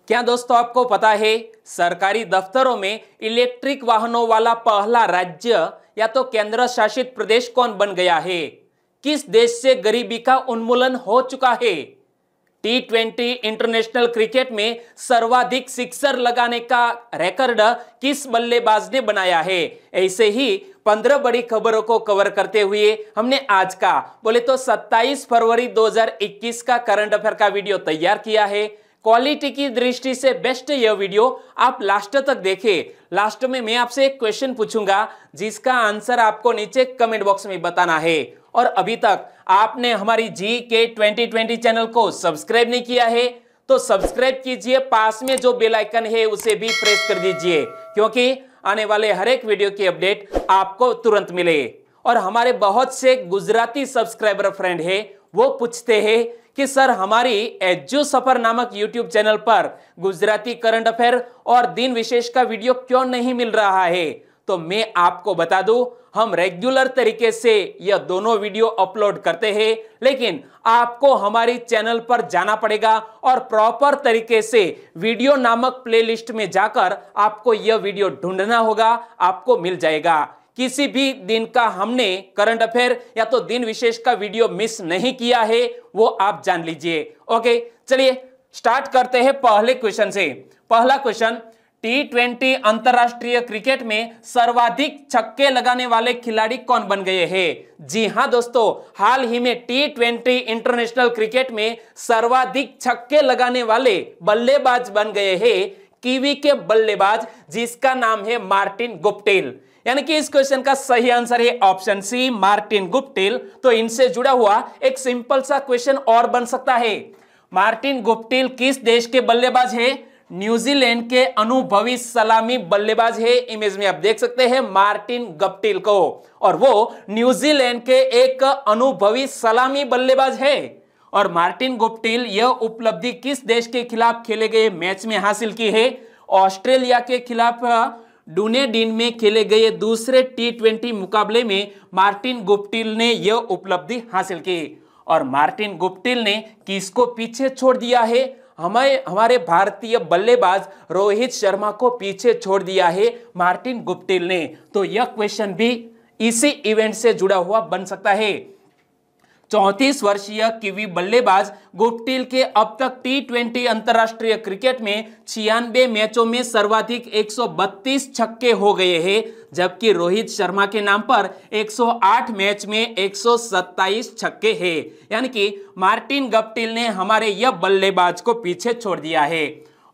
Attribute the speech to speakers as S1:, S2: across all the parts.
S1: क्या दोस्तों आपको पता है सरकारी दफ्तरों में इलेक्ट्रिक वाहनों वाला पहला राज्य या तो केंद्र शासित प्रदेश कौन बन गया है? किस देश से गरीबी का उन्मूलन हो चुका है? T20 इंटरनेशनल क्रिकेट में सर्वाधिक सिक्सर लगाने का रिकॉर्ड किस बल्लेबाज ने बनाया है? ऐसे ही 15 बड़ी खबरों को कवर करते हुए हमने आज का बोले तो 27 फरवरी 2021 का करंट अफेयर का वीडियो तैयार किया है। क्वालिटी की दृष्टि से बेस्ट यह वीडियो आप लास्ट तक देखें। लास्ट में मैं आपसे एक क्वेश्चन पूछूंगा जिसका आंसर आपको नीचे कमेंट बॉक्स में बताना है। और अभी तक आपने हमारी GK 2020 चैनल को सब्सक्राइब नहीं किया है तो सब्सक्राइब कीजिए, पास में जो बेल आइकन है उसे भी प्रेस कर दीजिए क्योंकि आने वाले हर एक वीडियो की अपडेट आपको तुरंत मिले। और हमारे बहुत से गुजराती सब्सक्राइबर फ्रेंड है, वो पूछते हैं कि सर हमारी एज्यू सफर नामक यूट्यूब चैनल पर गुजराती करंट अफेयर और दिन विशेष का वीडियो क्यों नहीं मिल रहा है। तो मैं आपको बता दूं, हम रेगुलर तरीके से यह दोनों वीडियो अपलोड करते हैं, लेकिन आपको हमारी चैनल पर जाना पड़ेगा और प्रॉपर तरीके से वीडियो नामक प्लेलिस्ट में जाकर आपको यह वीडियो ढूंढना होगा, आपको मिल जाएगा। किसी भी दिन का हमने करंट अफेयर या तो दिन विशेष का वीडियो मिस नहीं किया है, वो आप जान लीजिए। ओके, चलिए स्टार्ट करते हैं पहले क्वेश्चन से। पहला क्वेश्चन, T20 अंतरराष्ट्रीय क्रिकेट में सर्वाधिक छक्के लगाने वाले खिलाड़ी कौन बन गए हैं? जी हां दोस्तों, हाल ही में T20 इंटरनेशनल क्रिकेट में सर्वाधिक छक्के लगाने वाले बल्लेबाज बन गए हैं कीवी के बल्लेबाज जिसका नाम है मार्टिन गुप्टिल। यानी कि इस क्वेश्चन का सही आंसर है ऑप्शन सी, मार्टिन गुप्टिल। तो इनसे जुड़ा हुआ एक सिंपल सा क्वेश्चन और बन सकता है, मार्टिन गुप्टिल किस देश के बल्लेबाज है? न्यूजीलैंड के अनुभवी सलामी बल्लेबाज है। इमेज में आप देख सकते हैं मार्टिन गुप्टिल को, और वो न्यूजीलैंड के एक अनुभवी सलामी बल्लेबाज है। और मार्टिन गुप्टिल यह उपलब्धि किस देश के खिलाफ खेले गए मैच में हासिल की है? ऑस्ट्रेलिया के खिलाफ डुनेडिन में खेले गए दूसरे T20 मुकाबले में मार्टिन गुप्टिल ने यह उपलब्धि हासिल की। और मार्टिन गुप्टिल ने किसको पीछे छोड़ दिया है? हमारे भारतीय बल्लेबाज रोहित शर्मा को पीछे छोड़ दिया है मार्टिन गुप्टिल ने। तो यह क्वेश्चन भी इसी इवेंट से जुड़ा हुआ बन सकता है। 34 वर्षीय कीवी बल्लेबाज गुप्टिल के अब तक T20 अंतरराष्ट्रीय क्रिकेट में 96 मैचों में सर्वाधिक 132 छक्के हो गए हैं, जबकि रोहित शर्मा के नाम पर 108 मैच में 127 छक्के हैं। यानी कि मार्टिन गुप्टिल ने हमारे यह बल्लेबाज को पीछे छोड़ दिया है।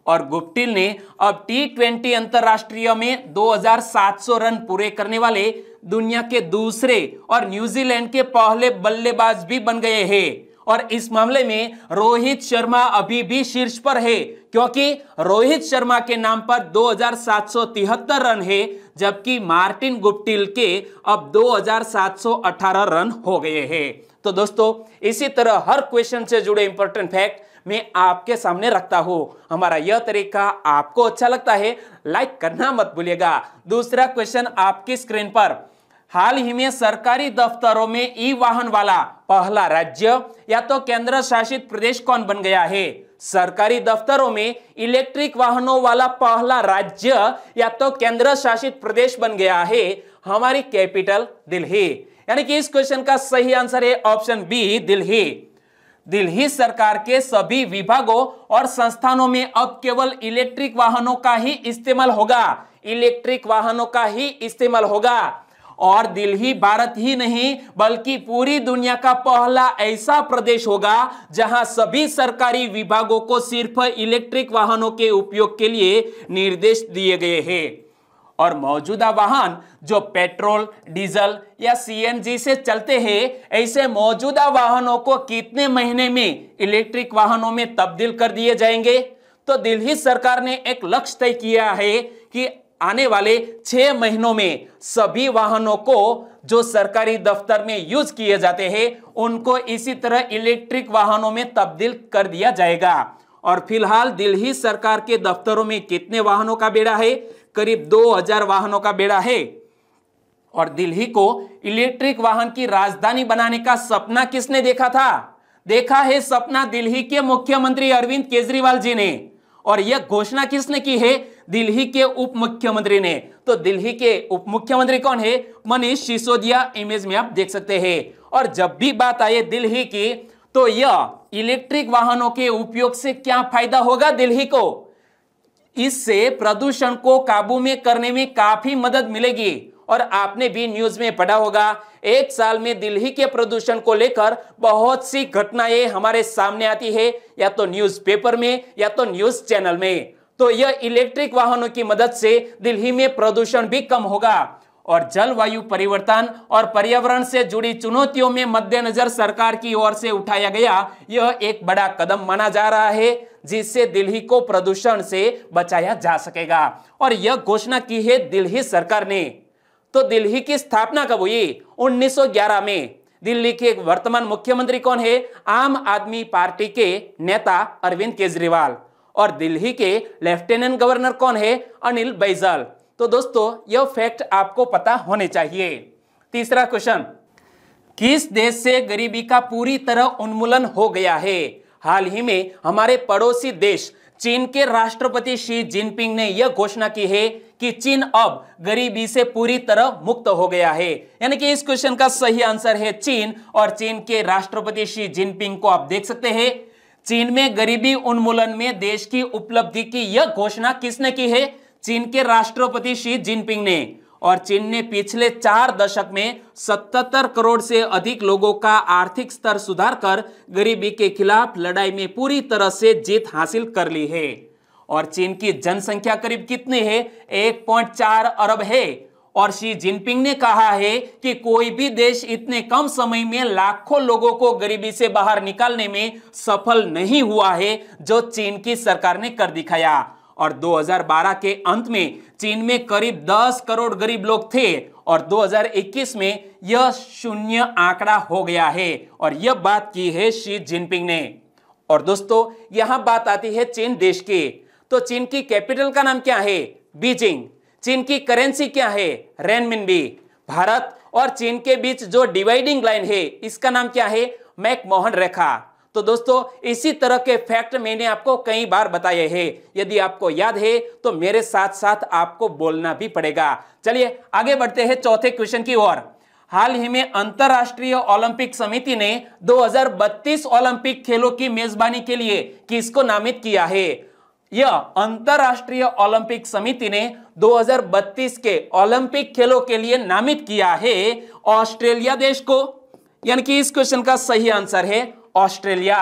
S1: और गुप्टिल ने अब T20 अंतरराष्ट्रीय में 2700 रन पूरे करने वाले दुनिया के दूसरे और न्यूजीलैंड के पहले बल्लेबाज भी बन गए हैं। और इस मामले में रोहित शर्मा अभी भी शीर्ष पर है क्योंकि रोहित शर्मा के नाम पर 2773 रन है, जबकि मार्टिन गुप्टिल के अब 2718 रन हो गए हैं। तो दोस्तों, इसी तरह हर क्वेश्चन से जुड़े इंपॉर्टेंट फैक्ट मैं आपके सामने रखता हूं। हमारा यह तरीका आपको अच्छा लगता है, लाइक करना मत भूलिएगा। दूसरा क्वेश्चन आपकी स्क्रीन पर, हाल ही में सरकारी दफ्तरों में ई वाहन वाला पहला राज्य या तो केंद्र शासित प्रदेश कौन बन गया है? सरकारी दफ्तरों में इलेक्ट्रिक वाहनों वाला पहला राज्य या तो केंद्र शासित प्रदेश बन गया है हमारी कैपिटल दिल्ली। यानी कि इस क्वेश्चन का सही आंसर है ऑप्शन बी, दिल्ली। दिल्ली सरकार के सभी विभागों और संस्थानों में अब केवल इलेक्ट्रिक वाहनों का ही इस्तेमाल होगा, इलेक्ट्रिक वाहनों का ही इस्तेमाल होगा। और दिल्ली भारत ही नहीं बल्कि पूरी दुनिया का पहला ऐसा प्रदेश होगा जहां सभी सरकारी विभागों को सिर्फ इलेक्ट्रिक वाहनों के उपयोग के लिए निर्देश दिए गए हैं। और मौजूदा वाहन जो पेट्रोल, डीजल या CNG से चलते हैं, ऐसे मौजूदा वाहनों को कितने महीने में इलेक्ट्रिक वाहनों में तब्दील कर दिए जाएंगे? तो दिल्ली सरकार ने एक लक्ष्य तय किया है कि आने वाले 6 महीनों में सभी वाहनों को जो सरकारी दफ्तर में यूज किए जाते हैं उनको इसी तरह इलेक्ट्रिक वाहनों में तब्दील कर दिया जाएगा। और फिलहाल दिल्ली सरकार के दफ्तरों में कितने वाहनों का बेड़ा है? करीब 2000 वाहनों का बेड़ा है। और दिल्ली को इलेक्ट्रिक वाहन की राजधानी बनाने का सपना किसने देखा था? देखा है सपना दिल्ली के मुख्यमंत्री अरविंद केजरीवाल जी ने। और यह घोषणा किसने की है? दिल्ली के उप मुख्यमंत्री ने। तो दिल्ली के उप मुख्यमंत्री कौन है? मनीष सिसोदिया। इमेज में आप देख सकते हैं। और जब भी बात आए दिल्ली की, तो यह इलेक्ट्रिक वाहनों के उपयोग से क्या फायदा होगा दिल्ली को? इससे प्रदूषण को काबू में करने में काफी मदद मिलेगी। और आपने भी न्यूज में पढ़ा होगा, एक साल में दिल्ली के प्रदूषण को लेकर बहुत सी घटनाएं हमारे सामने आती है, या तो न्यूज़पेपर में या तो न्यूज चैनल में। तो यह इलेक्ट्रिक वाहनों की मदद से दिल्ली में प्रदूषण भी कम होगा। और जलवायु परिवर्तन और पर्यावरण से जुड़ी चुनौतियों में मद्देनजर सरकार की ओर से उठाया गया यह एक बड़ा कदम माना जा रहा है, जिससे दिल्ली को प्रदूषण से बचाया जा सकेगा। और यह घोषणा की है दिल्ली सरकार ने। तो दिल्ली की स्थापना कब हुई? 1911 में। दिल्ली के वर्तमान मुख्यमंत्री कौन है? आम आदमी पार्टी के नेता अरविंद केजरीवाल। और दिल्ली के लेफ्टिनेंट गवर्नर कौन है? अनिल बैजल। तो दोस्तों यह फैक्ट आपको पता होने चाहिए। तीसरा क्वेश्चन, किस देश से गरीबी का पूरी तरह उन्मूलन हो गया है? हाल ही में हमारे पड़ोसी देश चीन के राष्ट्रपति शी जिनपिंग ने यह घोषणा की है कि चीन अब गरीबी से पूरी तरह मुक्त हो गया है। यानी कि इस क्वेश्चन का सही आंसर है चीन। और चीन के राष्ट्रपति शी जिनपिंग को आप देख सकते हैं। चीन में गरीबी उन्मूलन में देश की उपलब्धि की यह घोषणा किसने की है? चीन के राष्ट्रपति शी जिनपिंग ने। और चीन ने पिछले 4 दशक में 77 करोड़ से अधिक लोगों का आर्थिक स्तर सुधार कर गरीबी के खिलाफ लड़ाई में पूरी तरह से जीत हासिल कर ली है। और चीन की जनसंख्या करीब कितनी है? 1.4 अरब है। और शी जिनपिंग ने कहा है कि कोई भी देश इतने कम समय में लाखों लोगों को गरीबी से बाहर निकालने में सफल नहीं हुआ है जो चीन की सरकार ने कर दिखाया। और 2012 के अंत में चीन में करीब 10 करोड़ गरीब लोग थे और 2021 में यह 0 आंकड़ा हो गया है। और यह बात की है शी जिनपिंग ने। और दोस्तों यहां बात आती है चीन देश की। तो चीन की कैपिटल का नाम क्या है? बीजिंग। चीन की करेंसी क्या है? रेनमिनबी। भारत और चीन के बीच जो डिवाइडिंग लाइन है इसका नाम क्या है? मैकमोहन रेखा। तो दोस्तों इसी तरह के फैक्ट मैंने आपको कई बार बताए हैं। यदि आपको याद है तो मेरे साथ साथ आपको बोलना भी पड़ेगा। चलिए आगे बढ़ते हैं चौथे क्वेश्चन की ओर। हाल ही में अंतरराष्ट्रीय ओलंपिक समिति ने 2032 ओलंपिक खेलों की मेजबानी के लिए किसको नामित किया है? यह अंतरराष्ट्रीय ओलंपिक समिति ने 2032 के ओलंपिक खेलों के लिए नामित किया है ऑस्ट्रेलिया देश को। यानी कि इस क्वेश्चन का सही आंसर है ऑस्ट्रेलिया।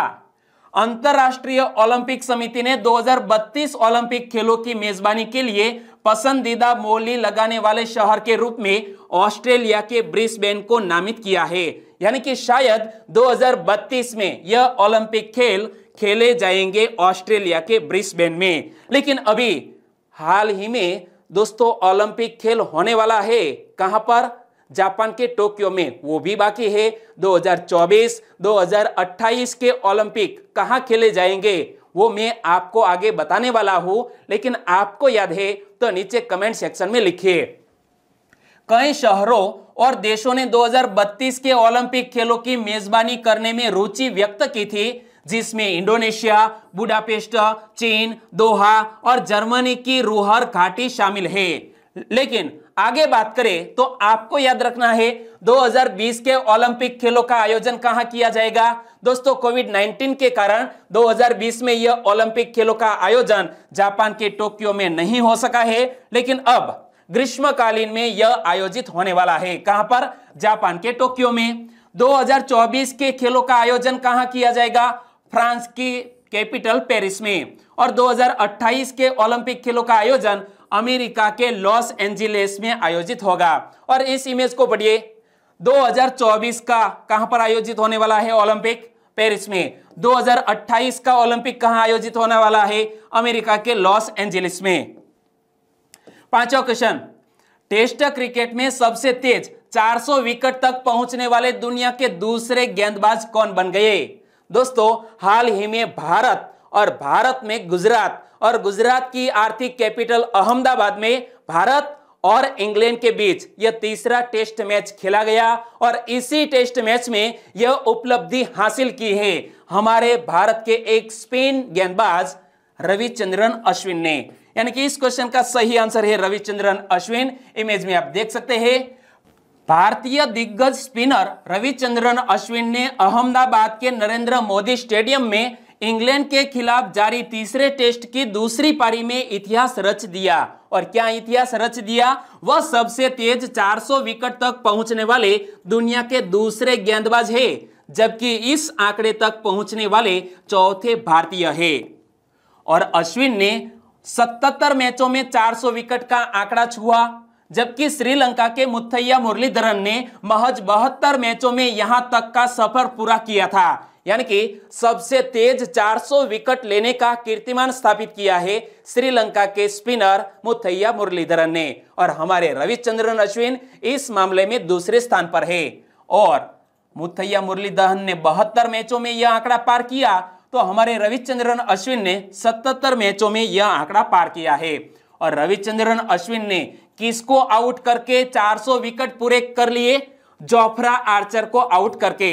S1: अंतरराष्ट्रीय ओलंपिक समिति ने 2032 ओलंपिक खेलों की मेजबानी के लिए पसंदीदा बोली लगाने वाले शहर के रूप में ऑस्ट्रेलिया के ब्रिस्बेन को नामित किया है। यानी कि शायद 2032 में यह ओलंपिक खेल खेले जाएंगे ऑस्ट्रेलिया के ब्रिस्बेन में। लेकिन अभी हाल ही में दोस्तों ओलंपिक खेल होने वाला है कहां पर? जापान के टोक्यो में। वो भी बाकी है। 2024 2028 के ओलंपिक कहां खेले जाएंगे वो मैं आपको आगे बताने वाला हूं। लेकिन आपको याद है तो नीचे कमेंट सेक्शन में लिखिए। कई शहरों और देशों ने 2032 के ओलंपिक खेलों की मेजबानी करने में रुचि व्यक्त की थी, जिसमें इंडोनेशिया, बुडापेस्ट, चीन, दोहा और जर्मनी की रूहर घाटी शामिल है। लेकिन आगे बात करें तो आपको याद रखना है 2020 के ओलंपिक खेलों का आयोजन कहां किया जाएगा? दोस्तों कोविड-19 के कारण 2020 में यह ओलंपिक खेलों का आयोजन जापान के टोक्यो में नहीं हो सका है। लेकिन अब ग्रीष्मकालीन में यह आयोजित होने वाला है। कहां पर? जापान के टोक्यो में। 2024 के खेलों का आयोजन कहां किया जाएगा? फ्रांस की कैपिटल पेरिस में। और 2028 के ओलंपिक खेलों का आयोजन अमेरिका के लॉस एंजिलेस में आयोजित होगा। और इस इमेज को पढ़िए। 2024 का कहां पर आयोजित होने वाला है ओलंपिक? पेरिस में। 2028 का ओलंपिक कहां आयोजित होने वाला है? अमेरिका के लॉस एंजिलिस में। पांचवा क्वेश्चन, टेस्ट क्रिकेट में सबसे तेज 400 विकेट तक पहुंचने वाले दुनिया के दूसरे गेंदबाज कौन बन गए? दोस्तों हाल ही में भारत में गुजरात और गुजरात की आर्थिक कैपिटल अहमदाबाद में भारत और इंग्लैंड के बीच यह तीसरा टेस्ट मैच खेला गया। और इसी टेस्ट मैच में यह उपलब्धि हासिल की है हमारे भारत के एक स्पिन गेंदबाज रविचंद्रन अश्विन ने। यानी कि इस क्वेश्चन का सही आंसर है रविचंद्रन अश्विन। इमेज में आप देख सकते हैं भारतीय दिग्गज स्पिनर रविचंद्रन अश्विन ने अहमदाबाद के नरेंद्र मोदी स्टेडियम में इंग्लैंड के खिलाफ जारी तीसरे टेस्ट की दूसरी पारी में इतिहास रच दिया। और क्या इतिहास रच दिया? वह सबसे तेज 400 विकेट तक पहुंचने वाले दुनिया के दूसरे गेंदबाज है, जबकि इस आंकड़े तक पहुंचने वाले चौथे भारतीय है। और अश्विन ने 77 मैचों में 400 विकेट का आंकड़ा छुआ, जबकि श्रीलंका के मुथैया मुरलीधरन ने महज 72 मैचों में यहां तक का सफर पूरा किया था। यानी कि सबसे तेज 400 विकेट लेने का कीर्तिमान स्थापित किया है श्रीलंका के स्पिनर मुथैया मुरलीधरन ने। और हमारे रविचंद्रन अश्विन इस मामले में दूसरे स्थान पर है। और मुथैया मुरलीधरन ने 72 मैचों में यह आंकड़ा पार किया, तो हमारे रविचंद्रन अश्विन ने 77 मैचों में यह आंकड़ा पार किया है। और रविचंद्रन अश्विन ने किसको आउट करके 400 विकेट पूरे कर लिए? जोफ्रा आर्चर को आउट करके।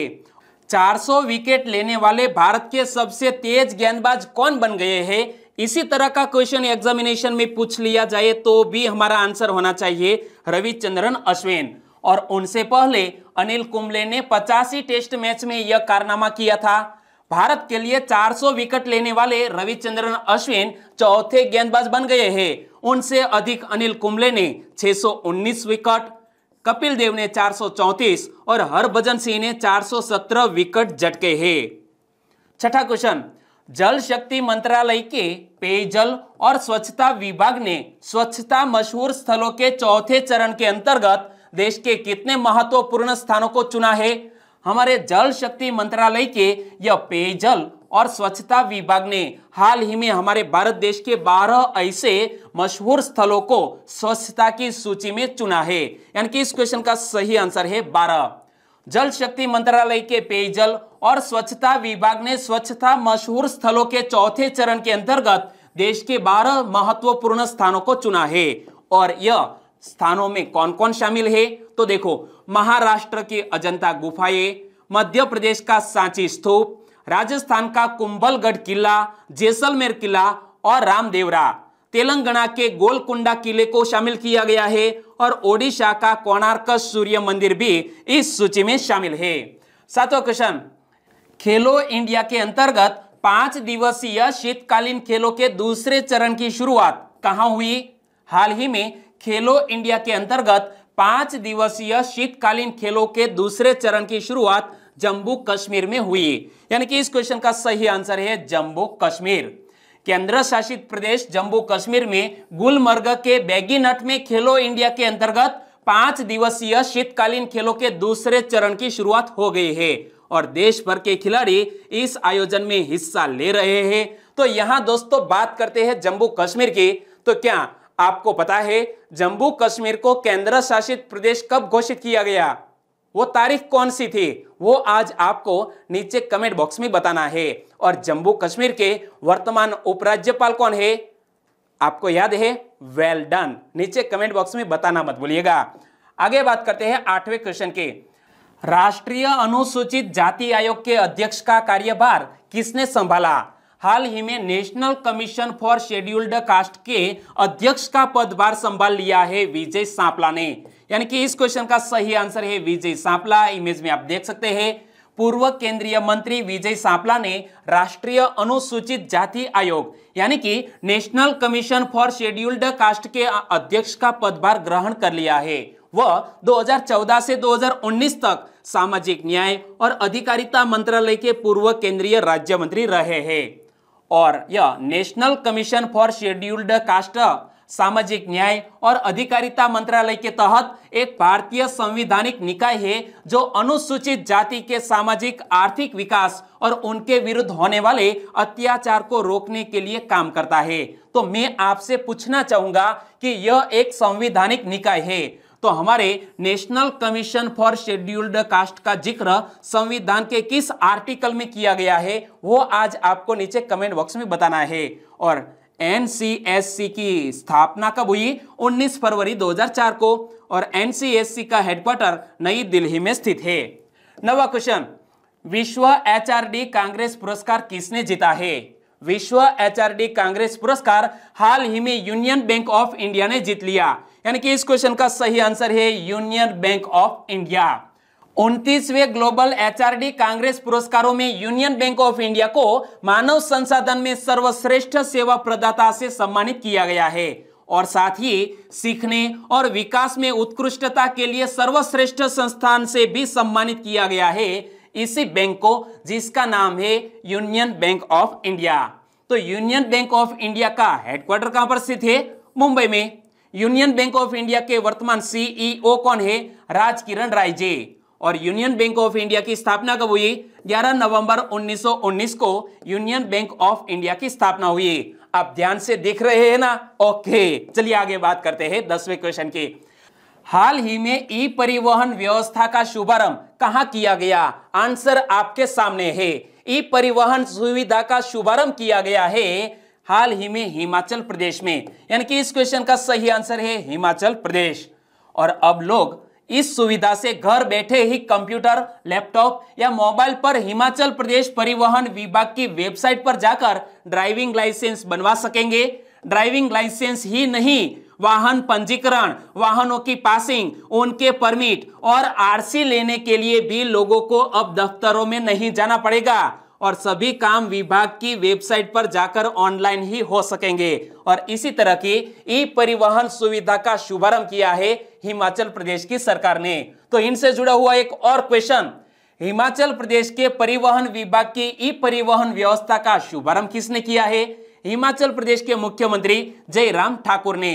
S1: 400 विकेट लेने वाले भारत के सबसे तेज गेंदबाज कौन बन गए हैं? इसी तरह का क्वेश्चन एग्जामिनेशन में पूछ लिया जाए तो भी हमारा आंसर होना चाहिए रविचंद्रन अश्विन। और उनसे पहले अनिल कुंबले ने 85 टेस्ट मैच में यह कारनामा किया था। भारत के लिए 400 विकेट लेने वाले रविचंद्रन अश्विन चौथे गेंदबाज बन गए हैं। उनसे अधिक अनिल कुंबले ने 619 विकेट, कपिल देव ने 434 और हरभजन सिंह ने 417 विकेट झटके हैं। छठा क्वेश्चन, जल शक्ति मंत्रालय के पेयजल और स्वच्छता विभाग ने स्वच्छता मशहूर स्थलों के चौथे चरण के अंतर्गत देश के कितने महत्वपूर्ण स्थानों को चुना है? हमारे जल शक्ति मंत्रालय के यह पेयजल और स्वच्छता विभाग ने हाल ही में हमारे भारत देश के 12 ऐसे मशहूर स्थलों को स्वच्छता की सूची में चुना है। यानी कि इस क्वेश्चन का सही आंसर है 12। जल शक्ति मंत्रालय के पेयजल और स्वच्छता विभाग ने स्वच्छता मशहूर स्थलों के चौथे चरण के अंतर्गत देश के 12 महत्वपूर्ण स्थानों को चुना है। और यह स्थानों में कौन कौन शामिल है? तो देखो, महाराष्ट्र की अजंता गुफाएं, मध्य प्रदेश का सांची स्तूप, राजस्थान का कुंभलगढ़ किला, जैसलमेर किला और रामदेवरा, तेलंगाना के गोलकुंडा किले को शामिल किया गया है। और ओडिशा का कोणार्क सूर्य मंदिर भी इस सूची में शामिल है। सातवां क्वेश्चन, खेलो इंडिया के अंतर्गत 5 दिवसीय शीतकालीन खेलों के दूसरे चरण की शुरुआत कहां हुई? हाल ही में खेलो इंडिया के अंतर्गत 5 दिवसीय शीतकालीन खेलों के दूसरे चरण की शुरुआत जम्मू कश्मीर में हुई। यानी कि इस क्वेश्चन का सही आंसर है जम्मू कश्मीर। केंद्र शासित प्रदेश जम्मू कश्मीर में गुलमर्ग के बैगीनट में खेलो इंडिया के अंतर्गत 5 दिवसीय शीतकालीन खेलों के दूसरे चरण की शुरुआत हो गई है। और देश भर के खिलाड़ी इस आयोजन में हिस्सा ले रहे हैं। तो यहां दोस्तों बात करते हैं जम्मू कश्मीर की। तो क्या आपको पता है जम्मू कश्मीर को केंद्र शासित प्रदेश कब घोषित किया गया? वो तारीख कौन सी थी? वो आज आपको नीचे कमेंट बॉक्स में बताना है। और जम्मू कश्मीर के वर्तमान उपराज्यपाल कौन है? आपको याद है? वेल डन, नीचे कमेंट बॉक्स में बताना मत भूलिएगा। आगे बात करते हैं 8वें क्वेश्चन के। राष्ट्रीय अनुसूचित जाति आयोग के अध्यक्ष का कार्यभार किसने संभाला? हाल ही में national commission for scheduled caste के अध्यक्ष का पदभार संभाल लिया है विजय सांपला ने। यानी कि इस क्वेश्चन का सही आंसर है विजय सांपला। इमेज में आप देख सकते हैं पूर्व केंद्रीय मंत्री विजय सांपला ने राष्ट्रीय अनुसूचित जाति आयोग यानी कि national commission for scheduled caste के अध्यक्ष का पदभार ग्रहण कर लिया है। वह 2014 से 2019 तक सामाजिक न्याय और अधिकारिता मंत्रालय के पूर्व केंद्रीय राज्य मंत्री रहे हैं। और यह national commission for scheduled caste सामाजिक न्याय और अधिकारिता मंत्रालय के तहत एक भारतीय संवैधानिक निकाय है जो अनुसूचित जाति के सामाजिक आर्थिक विकास और उनके विरुद्ध होने वाले अत्याचार को रोकने के लिए काम करता है। तो मैं आपसे पूछना चाहूंगा कि यह एक संवैधानिक निकाय है, तो हमारे national commission for scheduled caste का जिक्र संविधान के किस आर्टिकल में किया गया है वो आज आपको नीचे कमेंट बॉक्स में बताना है। और एनसीएससी की स्थापना कब हुई? 19 फरवरी 2004 को। और एनसीएससी का हेडक्वार्टर नई दिल्ली में स्थित है। 9वां क्वेश्चन, विश्व एचआरडी कांग्रेस पुरस्कार किसने जीता है? विश्व एचआरडी कांग्रेस पुरस्कार हाल ही में यूनियन बैंक ऑफ इंडिया ने जीत लिया? यानी कि इस क्वेश्चन का सही आंसर है यूनियन बैंक ऑफ इंडिया। 29वें ग्लोबल एचआरडी कांग्रेस पुरस्कारों में यूनियन बैंक ऑफ इंडिया को मानव संसाधन में सर्वश्रेष्ठ सेवा प्रदाता से सम्मानित किया गया है और साथ ही सीखने और विकास में उत्कृष्टता के लिए सर्वश्रेष्ठ संस्थान से भी सम्मानित किया गया है इसी बैंक को, जिसका नाम है यूनियन बैंक ऑफ इंडिया। तो यूनियन बैंक ऑफ इंडिया का हेडक्वार्टर कहां पर स्थित है? मुंबई में। यूनियन बैंक ऑफ इंडिया के वर्तमान सीईओ कौन है? राजकिरण राय जी। और यूनियन बैंक ऑफ इंडिया की स्थापना कब हुई? 11 नवंबर 1919 को यूनियन बैंक ऑफ इंडिया की स्थापना हुई। आप ध्यान से देख रहे हैं ना? ओके, चलिए आगे बात करते हैं 10वें क्वेश्चन की। हाल ही में ई परिवहन व्यवस्था का शुभारंभ कहां किया गया? आंसर आपके सामने है। ई परिवहन सुविधा का शुभारंभ किया गया है हाल ही में हिमाचल प्रदेश में। यानी कि इस क्वेश्चन का सही आंसर है हिमाचल प्रदेश। और अब लोग इस सुविधा से घर बैठे ही कंप्यूटर, लैपटॉप या मोबाइल पर हिमाचल प्रदेश परिवहन विभाग की वेबसाइट पर जाकर ड्राइविंग लाइसेंस बनवा सकेंगे। ड्राइविंग लाइसेंस ही नहीं, वाहन पंजीकरण, वाहनों की पासिंग, उनके परमिट और आरसी लेने के लिए भी लोगों को अब दफ्तरों में नहीं जाना पड़ेगा और सभी काम विभाग की वेबसाइट पर जाकर ऑनलाइन ही हो सकेंगे। और इसी तरह की ई परिवहन सुविधा का शुभारंभ किया है हिमाचल प्रदेश की सरकार ने। तो इनसे जुड़ा हुआ एक और क्वेश्चन, हिमाचल प्रदेश के परिवहन विभाग की ई परिवहन व्यवस्था का शुभारंभ किसने किया है? हिमाचल प्रदेश के मुख्यमंत्री जयराम ठाकुर ने।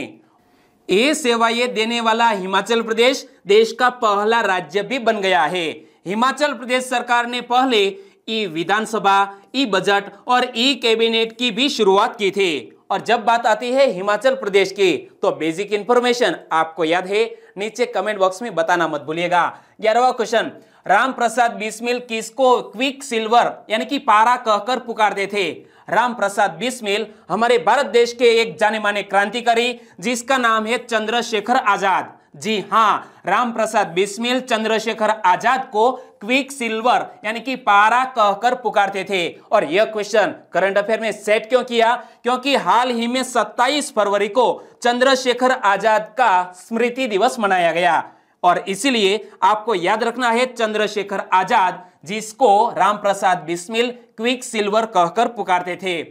S1: ये सेवाएं देने वाला हिमाचल प्रदेश देश का पहला राज्य भी बन गया है। हिमाचल प्रदेश सरकार ने पहले ई विधानसभा, ई बजट और ई कैबिनेट की भी शुरुआत की थी। और जब बात आती है हिमाचल प्रदेश की तो बेसिक इंफॉर्मेशन आपको याद है? नीचे कमेंट बॉक्स में बताना मत भूलिएगा। 11वां क्वेश्चन, राम प्रसाद बिस्मिल किसको क्विक सिल्वर यानी कि पारा कहकर पुकारते थे? राम प्रसाद बिस्मिल हमारे भारत देश के एक जाने माने क्रांतिकारी जिसका नाम है चंद्रशेखर आजाद। जी हाँ, राम प्रसाद बिस्मिल चंद्रशेखर आजाद को क्विक सिल्वर यानी कि पारा कहकर पुकारते थे। और यह क्वेश्चन करंट अफेयर में सेट क्यों किया? क्योंकि हाल ही में 27 फरवरी को चंद्रशेखर आजाद का स्मृति दिवस मनाया गया और इसीलिए आपको याद रखना है चंद्रशेखर आजाद, जिसको राम प्रसाद बिस्मिल क्विक सिल्वर कहकर पुकारते थे।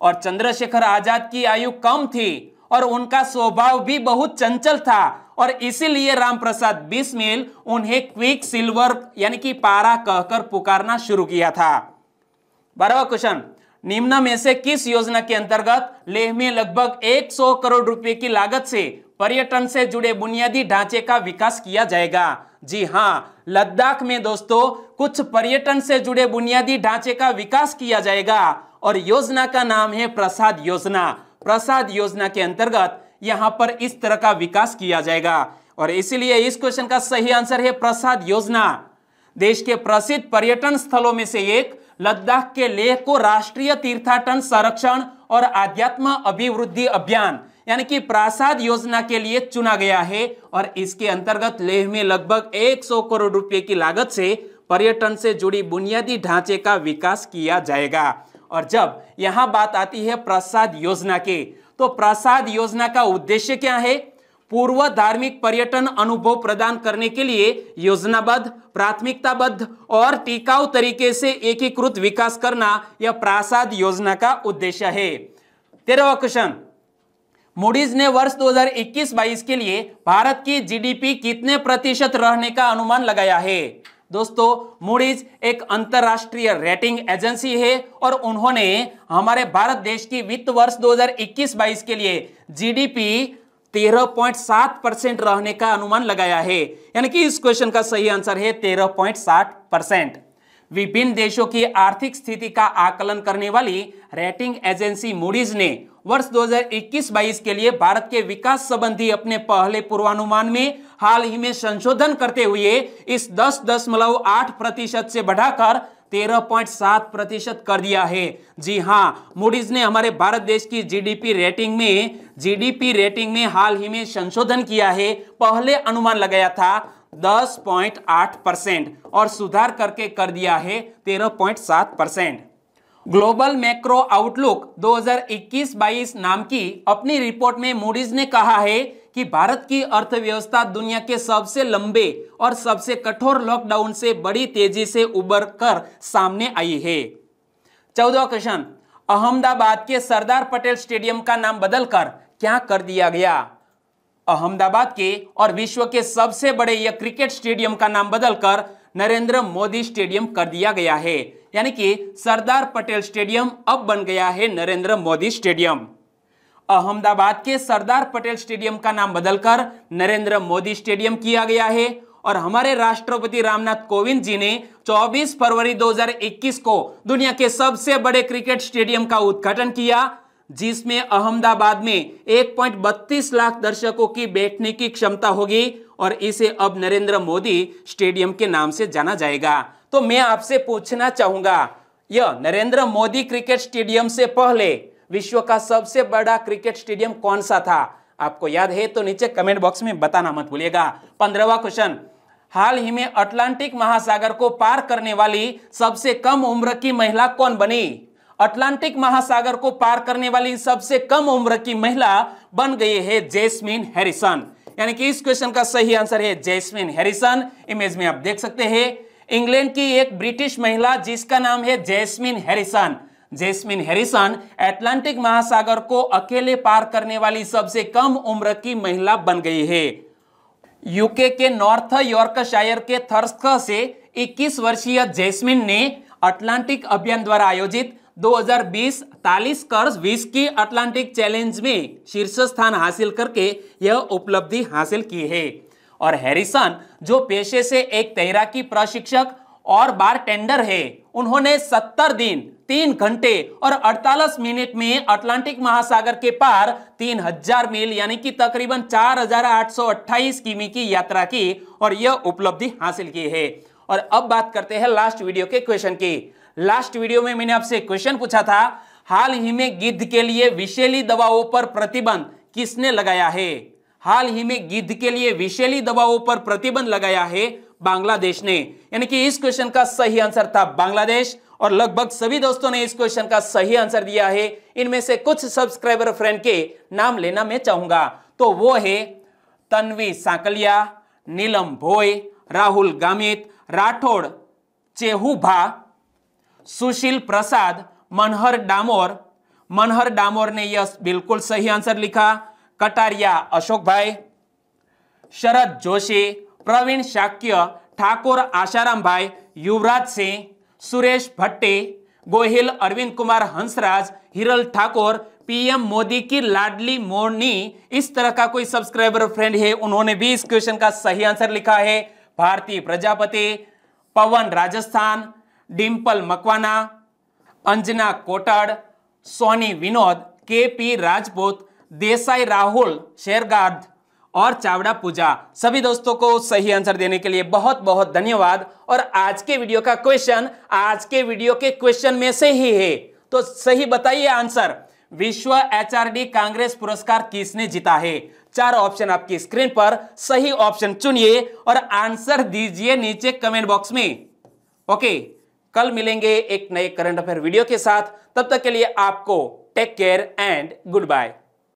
S1: और चंद्रशेखर आजाद की आयु कम थी और उनका स्वभाव भी बहुत चंचल था और इसीलिए राम प्रसाद बिस्मिल उन्हें क्विक सिल्वर यानी कि पारा कहकर पुकारना शुरू किया था। 12वां क्वेश्चन, निम्न में से किस योजना के अंतर्गत लेह में लगभग 100 करोड़ रुपए की लागत से पर्यटन से जुड़े बुनियादी ढांचे का विकास किया जाएगा? जी हाँ, लद्दाख में दोस्तों कुछ पर्यटन से जुड़े बुनियादी ढांचे का विकास किया जाएगा और योजना का नाम है प्रसाद योजना। प्रसाद योजना के अंतर्गत यहां पर इस तरह का विकास किया जाएगा और इसीलिए इस क्वेश्चन का सही आंसर है प्रसाद योजना। देश के प्रसिद्ध पर्यटन स्थलों में से एक लद्दाख के लेह को राष्ट्रीय तीर्थाटन संरक्षण और आध्यात्म अभिवृद्धि अभियान यानी कि प्रसाद योजना के लिए चुना गया है और इसके अंतर्गत लेह में लगभग 100 करोड़ रुपए की लागत से पर्यटन से जुड़ी बुनियादी ढांचे का विकास किया जाएगा। और जब यहां बात आती है प्रसाद योजना के, तो प्रसाद योजना का उद्देश्य क्या है? पूर्व धार्मिक पर्यटन अनुभव प्रदान करने के लिए योजनाबद्ध, प्राथमिकताबद्ध और टिकाऊ तरीके से एकीकृत विकास करना यह प्रसाद योजना का उद्देश्य है। 13वां क्वेश्चन, मूडीज ने वर्ष 2021-22 के लिए भारत की जीडीपी कितने प्रतिशत रहने का अनुमान लगाया है? दोस्तों, मूडीज एक अंतरराष्ट्रीय रेटिंग एजेंसी है और उन्होंने हमारे भारत देश की वित्त वर्ष 2021-22 के लिए जीडीपी 13.7% रहने का अनुमान लगाया है। यानी कि इस क्वेश्चन का सही आंसर है 13.7%। विभिन्न देशों की आर्थिक स्थिति का आकलन करने वाली रेटिंग एजेंसी मूडीज ने वर्ष 2021-22 के लिए भारत के विकास संबंधी अपने पहले पूर्वानुमान में हाल ही में संशोधन करते हुए इस 10.8% से बढ़ाकर 13.7% कर दिया है। जी हाँ, मूडीज ने हमारे भारत देश की जीडीपी रेटिंग में हाल ही में संशोधन किया है। पहले अनुमान लगाया था 10.8% और सुधार करके कर दिया है 13.7%। ग्लोबल मैक्रो आउटलुक 2021-22 नाम की अपनी रिपोर्ट में मूडीज ने कहा है कि भारत की अर्थव्यवस्था दुनिया के सबसे लंबे और सबसे कठोर लॉकडाउन से बड़ी तेजी से उबर कर सामने आई है। 14वां क्वेश्चन, अहमदाबाद के सरदार पटेल स्टेडियम का नाम बदलकर क्या कर दिया गया? अहमदाबाद के और विश्व के सबसे बड़े यह क्रिकेट स्टेडियम का नाम बदलकर नरेंद्र मोदी स्टेडियम कर दिया गया है, यानी कि सरदार पटेल स्टेडियम अब बन गया है नरेंद्र मोदी स्टेडियम। अहमदाबाद के सरदार पटेल स्टेडियम का नाम बदलकर नरेंद्र मोदी स्टेडियम किया गया है और हमारे राष्ट्रपति रामनाथ कोविंद जी ने 24 फरवरी 2021 को दुनिया के सबसे बड़े क्रिकेट स्टेडियम का उद्घाटन किया, जिसमें अहमदाबाद में 1.32 लाख दर्शकों की बैठने की क्षमता होगी और इसे अब नरेंद्र मोदी स्टेडियम के नाम से जाना जाएगा। तो मैं आपसे पूछना चाहूंगा, यह नरेंद्र मोदी क्रिकेट स्टेडियम से पहले विश्व का सबसे बड़ा क्रिकेट स्टेडियम कौन सा था? आपको याद है तो नीचे कमेंट बॉक्स में बताना मत भूलिएगा। 15वां क्वेश्चन, हाल ही में अटलांटिक महासागर को पार करने वाली सबसे कम उम्र की महिला कौन बनी? अटलांटिक महासागर को पार करने वाली सबसे कम उम्र की महिला बन गई है जैस्मिन हैरिसन, यानी कि इस क्वेश्चन का सही आंसर है जैस्मिन हैरिसन। इमेज में आप देख सकते हैं इंग्लैंड की एक ब्रिटिश महिला जिसका नाम है Jasmine Harrison. Jasmine Harrison Atlantic महासागर को अकेले पार करने वाली सबसे कम उम्र की महिला बन गई है। यूके के नॉर्थ यॉर्कशायर के थर्स्क से 21 वर्षीय जैस्मिन ने अटलांटिक अभियान द्वारा आयोजित 2020 तालिस कर्स विस्की अटलांटिक चैलेंज में शीर्ष स्थान हासिल करके यह उपलब्धि हासिल की है। और हैरिसन जो पेशे से एक तैराकी प्रशिक्षक और बारटेंडर है, उन्होंने 70 दिन 3 घंटे और 48 मिनट में अटलांटिक महासागर के पार 3000 मील यानी कि तकरीबन 4828 किमी की यात्रा की और यह उपलब्धि हासिल की है। और अब बात करते हैं लास्ट वीडियो के क्वेश्चन की। लास्ट वीडियो में मैंने आपसे क्वेश्चन पूछा था, हाल ही में गिद्ध के लिए विषैली दवाओं पर प्रतिबंध किसने लगाया है? हाल ही में गिद्ध के लिए विषैली दवाओं पर प्रतिबंध लगाया है बांग्लादेश ने, यानी कि इस क्वेश्चन का सही आंसर था बांग्लादेश। और लगभग सभी दोस्तों ने इस क्वेश्चन का सही आंसर दिया है। इनमें से कुछ सब्सक्राइबर फ्रेंड के नाम लेना मैं चाहूंगा, तो वो है तन्वी सांकलिया, नीलम भोई, राहुल गामित, राठौड़ चेहुभा, सुशील प्रसाद, मनहर डामोर। मनहर डामोर ने यह बिल्कुल सही आंसर लिखा। कटारिया अशोक भाई, शरद जोशी, प्रवीण शाक्य, ठाकुर आशाराम भाई, युवराज सिंह, सुरेश भट्टे, गोहिल अरविंद कुमार हंसराज, हिरल ठाकुर, पीएम मोदी की लाडली मोरनी, इस तरह का कोई सब्सक्राइबर फ्रेंड है, उन्होंने भी इस क्वेश्चन का सही आंसर लिखा है। भारती प्रजापति, पवन राजस्थान, डिंपल मकवाना, अंजना कोटड़, सोनी विनोद, केपी राजपूत, देसाई राहुल, शेरगार्ड और चावड़ा पूजा, सभी दोस्तों को सही आंसर देने के लिए बहुत बहुत धन्यवाद। और आज के वीडियो का क्वेश्चन आज के वीडियो के क्वेश्चन में से ही है, तो सही बताइए आंसर। विश्व एचआरडी कांग्रेस पुरस्कार किसने जीता है? 4 ऑप्शन आपकी स्क्रीन पर, सही ऑप्शन चुनिए और आंसर दीजिए नीचे कमेंट बॉक्स में। ओके, कल मिलेंगे एक नए करंट अफेयर वीडियो के साथ। तब तक के लिए आपको take care and good bye.